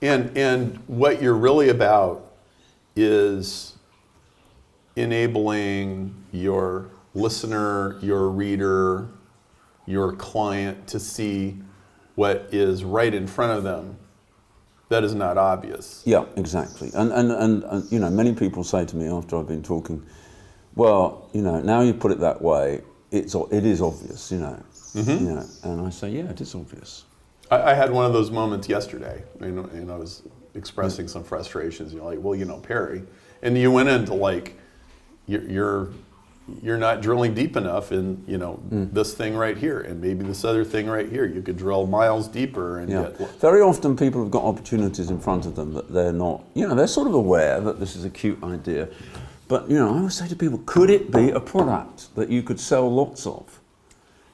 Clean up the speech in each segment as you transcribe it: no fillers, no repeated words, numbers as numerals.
And what you're really about is enabling your listener, your reader, your client to see what is right in front of them that is not obvious. Yeah, exactly. And you know, many people say to me after I've been talking, well, you know, now you put it that way, it is obvious, you know. Mm-hmm. You know, and I say, yeah, it is obvious. I had one of those moments yesterday, and I was expressing some frustrations. You're like, well, you know, Perry, and you went into like, you're not drilling deep enough in, you know, this thing right here, and maybe this other thing right here. You could drill miles deeper and get. Very often people have got opportunities in front of them that they're not, you know, they're sort of aware that this is a cute idea, but you know, I always say to people, could it be a product that you could sell lots of?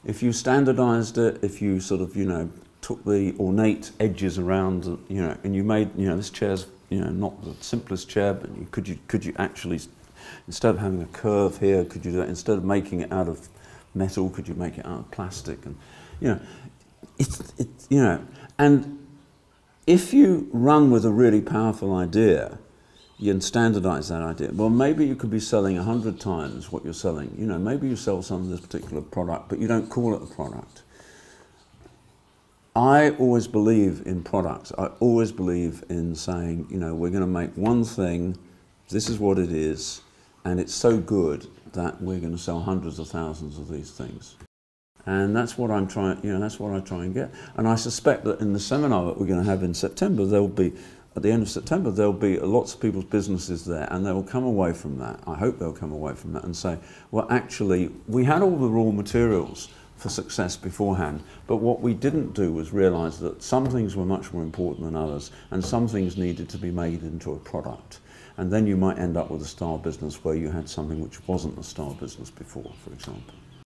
If you standardized it, if you sort of, you know, took the ornate edges around, you know, and you made, you know, this chair's, you know, not the simplest chair, but could you actually, instead of having a curve here, could you do that? Instead of making it out of metal, could you make it out of plastic? And you know, it's you know, and if you run with a really powerful idea, you can standardize that idea. Well, maybe you could be selling 100 times what you're selling. You know, maybe you sell some of this particular product, but you don't call it a product. I always believe in products. I always believe in saying, you know, we're going to make one thing, this is what it is, and it's so good that we're going to sell hundreds of thousands of these things. And that's what I'm trying, you know, that's what I try and get. And I suspect that in the seminar that we're going to have in September, there'll be, at the end of September, there'll be lots of people's businesses there, and they will come away from that. I hope they'll come away from that and say, well, actually, we had all the raw materials for success beforehand, but what we didn't do was realize that some things were much more important than others, and some things needed to be made into a product. And then you might end up with a star business where you had something which wasn't a star business before, for example.